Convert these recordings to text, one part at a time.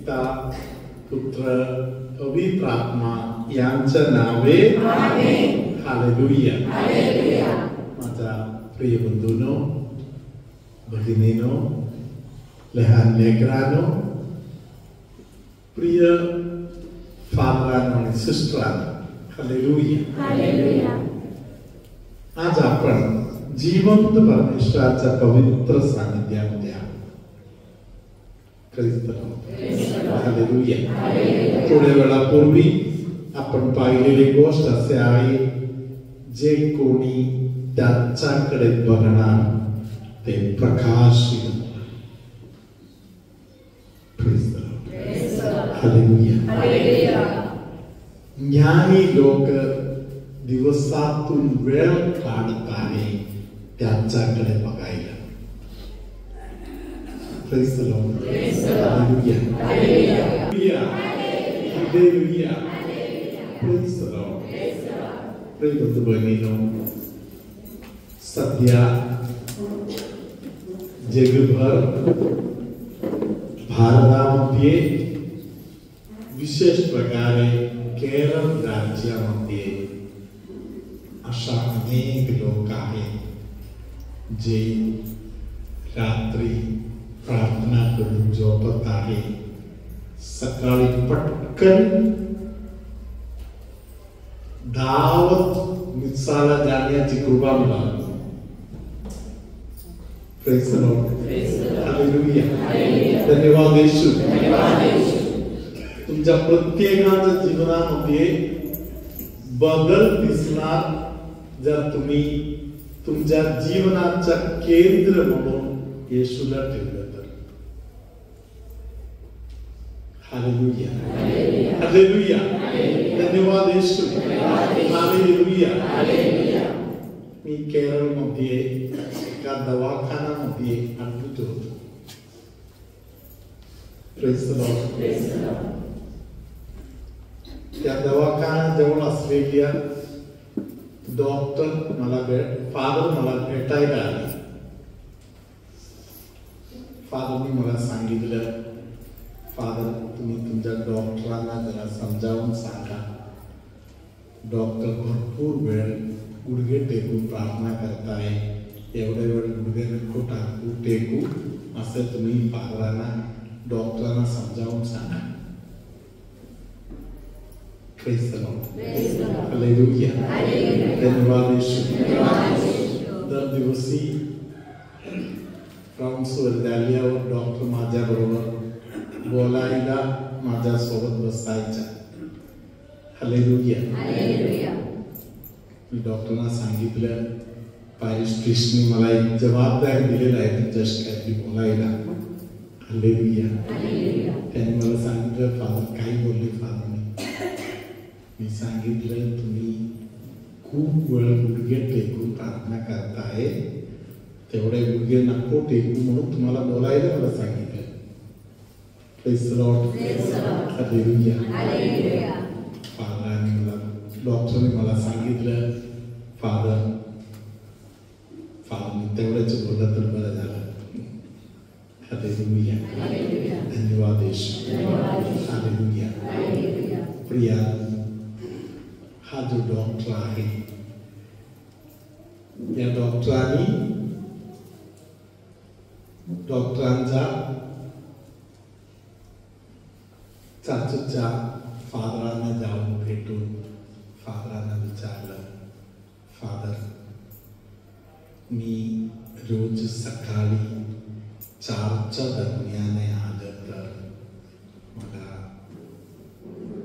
पिता पुत्र पवित्र आत्मा यांच्या नावे हालेलुया. माझा प्रिय बंधूंनो, भगिनींनो, लहान लेकरांनो, प्रिय फादरांनो आणि सिस्टरांनो, हालेलुया. आज आपण जिवंत परमेश्वराच्या पवित्र सानिध्यामध्ये आहोत. हालेलुया. थोड्या वेळापूर्वी आपण पाहिलेली गोष्ट असे आहे, जे कोणी त्याच्याकडे बघणार ते प्रकाशित. हालेलुया. ज्ञानी लोक दिवसातून वेळ काढत आहे त्याच्याकडे बघायला. Praise the Lord. Hallelujah. Hallelujah. Hallelujah. Praise the Lord. प्रिय बंधू भगिनींनो, सध्या जगभर भारतामध्ये विशेष प्रकारे केरळ राज्यामध्ये अशा अनेक लोक आहेत जे रात्री प्रार्थना करून झोपत आहे, सकाळी पटकन धावत मिसाला जाण्याची कृपा मिळाली. Praise the Lord. Hallelujah. धन्यवाद येशू. तुमच्या प्रत्येकाच्या जीवनामध्ये बदल दिसणार जर तुम्ही तुमच्या जीवनाचा केंद्र म्हणून येशूला ठेवलं तर. हालेलुया. हालेलुया. धन्यवाद येशू. हालेलुया. मी केरळमध्ये एका दवाखान्यामध्ये अडकलो होतो. Praise the Lord. त्या दवाखान्याजवळ असलेल्या डॉक्टर फादर मला भेटायला आले. फादरनी मला सांगितलं, फादर तुम्ही तुमच्या डॉक्टरांना जरा समजावून सांगा, डॉक्टर भरपूर वेळ गुडघे टेकून प्रार्थना करताय, एवढ्या वेळ गुडघे नको टेकू असं तुम्ही फादरांना डॉक्टरांना समजावून सांगा. Praise the Lord. Hallelujah. धन्यवाद येशू. दर दिवशी राऊंड्सवर झाल्यावर डॉक्टर माझ्या बरोबर बोलायला माझ्या सोबत बसायचा. हालेलुया. मी डॉक्टरना सांगितलं, पॅरिस्ट्रिशनी मला एक जबाबदारी दिलेला आहे तुमच्याशी बोलायला. हालेलुया. त्यांनी मला सांगितलं, फादर काय बोलले फादर? मी सांगितलं, तुम्ही खूप वेळ गुडघे टेकून प्रार्थना करताय, तेवढे गुडघे नको टेकू म्हणून तुम्हाला बोलायला मला सांगितलं. Praise the lord. हालेलुया. फादरांनी डॉक्टरने मला सांगितलं, फादर मी तेवढ्याच बोललं तर बरं झालं. हालेलुया. धन्यवाद येशू. हालेलुया. प्रिया, हा जो डॉक्टर आहे, या डॉक्टरांचा चाचूच्या फादरांना जाऊन भेटून फादरांना विचारलं, फादर मी रोज सकाळी 4च्या दरम्यान आलं तर मला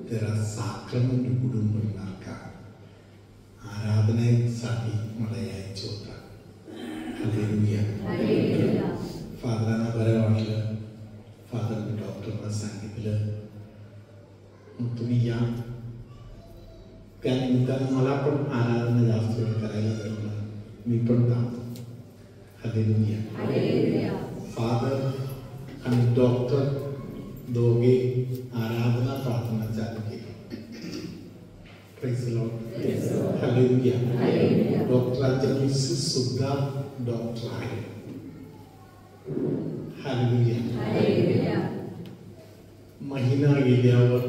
त्याला साक्रमेंट उघडून मिळणार का? आराधनेसाठी मला यायचं होतं. हालेलुया. फादरांना बरं वाटलं. फादरने डॉक्टरला सांगितलं, मग तुम्ही या. त्यानिमित्ताने मला पण आराधना जास्त वेळ करायला मिळणार, मी पण जातो. हालेलुया. फादर आणि डॉक्टर दोघे आराधना प्रार्थना चालू केली. Praise the lord. हालेलुया. डॉक्टरांच्या मिसेस सुद्धा डॉक्टर आहे. हालेलुया. गेल्यावर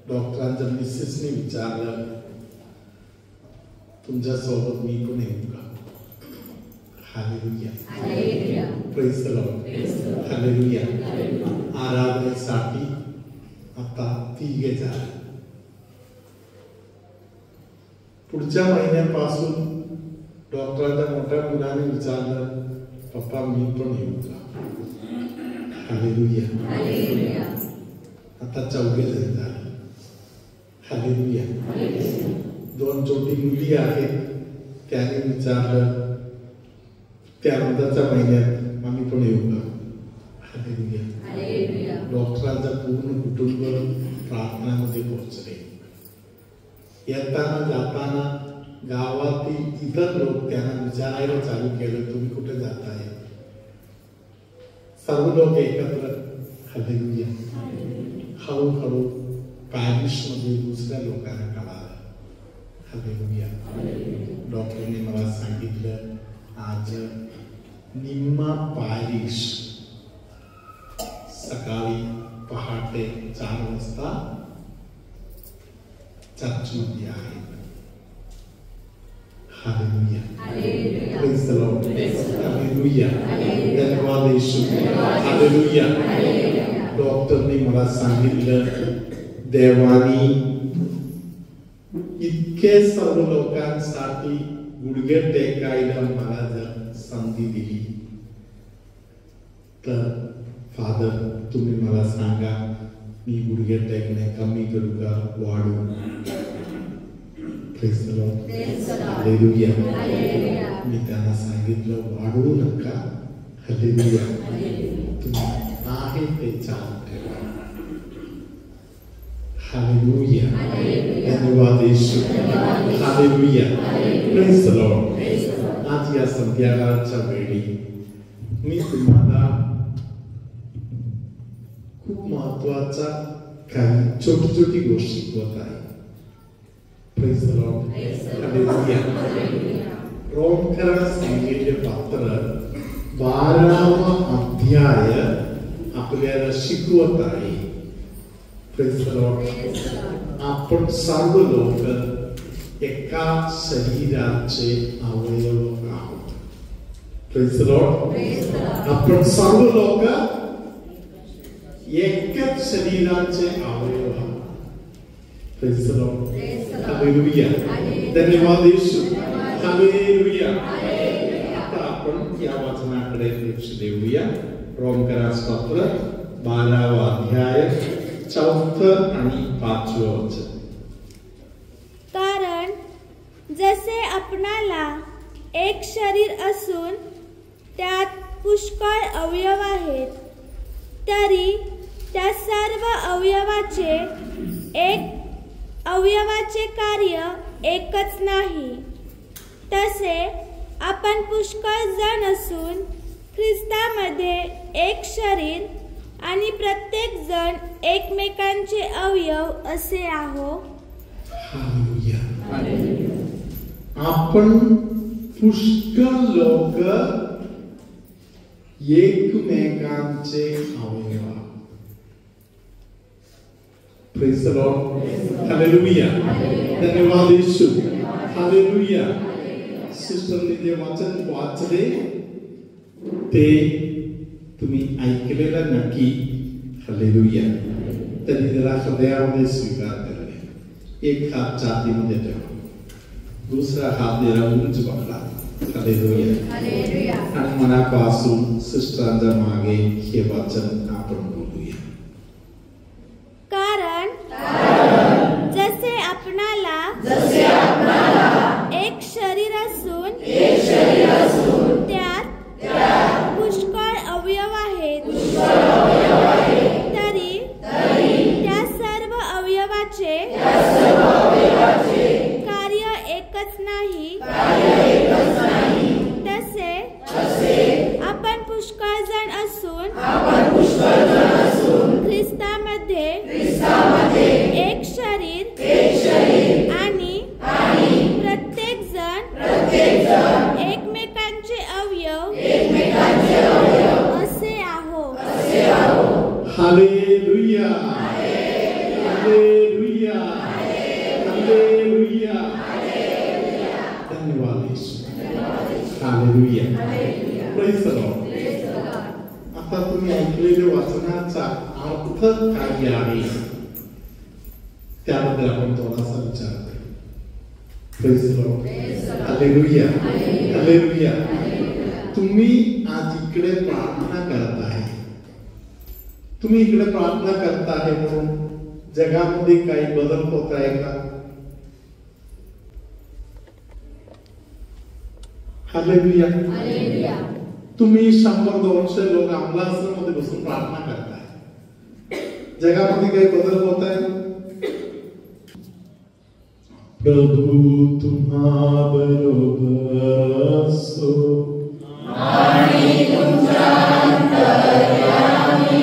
डॉक्टरांच्या मिसेसने विचारलं, तुमच्या सोबत मी पण येऊ का? Hallelujah, praise the lord, hallelujah. आराधनेसाठी आता 3 झाले. पुढच्या महिन्यापासून डॉक्टरांच्या मोठ्या मुलाने विचारलं, पप्पा मी पण येऊ का? हालेलुया. आता 4 झाले. हालेलुया. 2 छोटी मुली आहेत, त्याने विचारलं त्यानंतरच्या महिन्यात आम्ही पण येऊ का? हालेलुया. डॉक्टरांचं पूर्ण कुटुंब प्रार्थनामध्ये पोहोचले. येताना जाताना गावातील इतर लोक त्यांना विचारायला चालू केलं, तुम्ही कुठे जाताय? सर्व लोक एकत्र. हालेलुया. हळूहळू पॅरिसमध्ये दुसऱ्या लोकांना कळालं. हालेलुया. डॉक्टरने मला सांगितलं, आज निम्मा पॅरिस सकाळी पहाटे 4 वाजता चर्चमध्ये आहे. Hallelujah. Praise the lord. Hallelujah. धन्यवाद येशू. हालेलुया. डॉक्टरने मला सांगितलं, देवानी इतके सर्व लोकांसाठी गुडघे टेकायला मला जर संधी दिली तर फादर तुम्ही मला सांगा, मी गुडघे टेकणे कमी करू का वाढू? Praise the lord. हालेलुया. मी त्यांना सांगितलं, वाढवू नका. हालेलुया. तुम्ही आहे ते चालू ठेवा. हालेलुया. धन्यवाद येशू. हालेलुया. Praise the Lord. आज या संध्याकाळच्या वेळी मी तुम्हाला खूप महत्वाचा काही छोटी छोटी गोष्टी शिकवत आहे. Praise the lord. हालेलुया. रोमकरांना सांगितले पात्र 12वा अध्याय आपल्याला शिकवत आहे. Praise the Lord. आपण सर्व लोक एका शरीराचे अवयव आहोत. Praise the Lord. आपण सर्व लोक एकच शरीराचे अवयव आहोत. Praise the lord. हालेलुया. धन्यवाद येशू. हालेलुया. आता आपण या वचनाकडे लक्ष देऊया. रोमकरास पत्र 12वा अध्याय 4 आणि 5 वचन. कारण जसे आपणाला एक शरीर असून त्यात पुष्कळ अवयव आहेत, तरी त्या सर्व अवयवाचे कार्य एकच नाही. तसे आपण पुष्कळ जण असून ख्रिस्तामध्ये एक शरीर आणि प्रत्येक जण एकमेकांचे अवयव असे आहो. आपण पुष्कळ लोक एकमेकांचे अवयव. Praise the lord. हालेलुया. धन्यवाद येशू. हालेलुया. सिस्टरने जे वचन वाचले ते तुम्ही ऐकलेलं नक्की. हालेलुया. त्यांनी जरा हृदयामध्ये स्वीकार केले. एक हात छातीमध्ये ठेवा, दुसरा हात जरा उंच पकडा. हालेलुया. आणि मनापासून सिस्टरांच्या मागे हे वचन आपण बोलूया. कारण जसे आपणाला एक शरीर असून त्यात पुष्कळ अवयव आहेत, तरी त्या सर्व अवयवाचे कार्य एकच नाही. तसे आपण पुष्कळ जण असून धन्यवाद येशू. हालेलुया. Praise the Lord. आता तुम्ही ऐकलेल्या वाचनाचा अर्थ काय आहे त्याबद्दल आपण थोडासा विचार करू. Praise the lord. Hallelujah. Hallelujah. तुम्ही आज इकडे प्रार्थना करत आहे. तुम्ही इकडे प्रार्थना करता आहे म्हणून जगामध्ये काही बदल होत आहे का? हालेलुया. तुम्ही 100-200 लोक आमलासमध्ये बसून प्रार्थना करताय. जगामध्ये काही बदल होत आहे? प्रभू तुम्हा बरोबर असो आणि तुमच्या अंतर्यामी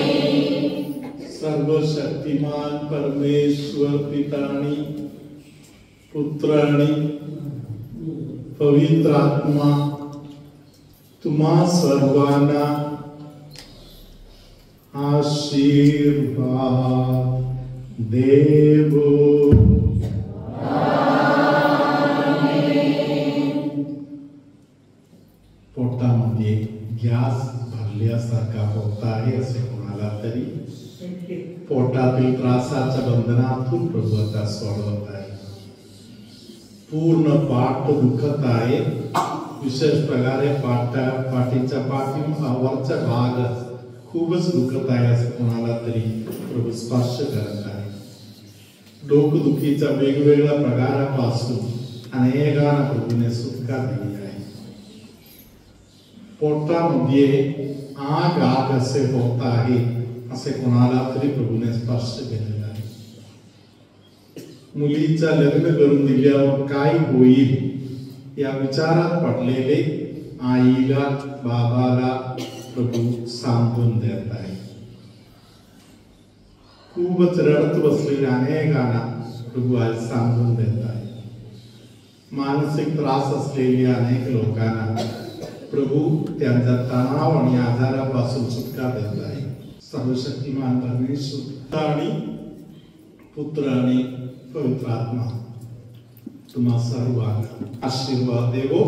सर्वशक्तिमान परमेश्वर पितानी पुत्रानी पवित्र आत्मा तुम्हा सर्वांना आशीर्वाद देवो. पोटामध्ये गॅस भरल्यासारखा होत आहे असे कोणाला तरी पोटातील त्रासाच्या बंधनातून प्रभू आता सोडवत आहे. पूर्ण पाठ दुखत आहे. विशेष प्रकारे पाठीच्या वरचा भाग खूपच दुखत आहे असे कोणाला तरी प्रभू स्पर्श करत आहे. डोकदुखीच्या वेगवेगळ्या प्रकारापासून अनेकांना प्रभूने सुटका दिली आहे. पोटामध्ये आग असे होत आहे असे कोणाला तरी प्रभूने स्पर्श केलेला आहे. मुलीचा लग्न करून दिल्यावर काय होईल या विचारात पडलेले आईला बाबाला प्रभू सांगून देत आहे. खूपच रडत बसलेल्या अनेकांना प्रभू आज सांगून देत आहे. मानसिक त्रास असलेल्या अनेक लोकांना प्रभू त्यांचा तणाव आणि आजारापासून सुटका देत आहे. सर्वशक्तिमान परमेश्वर आणि पुत्र आणि पवित्र आत्मा तुम्हा सर्वांना आशीर्वाद देवो.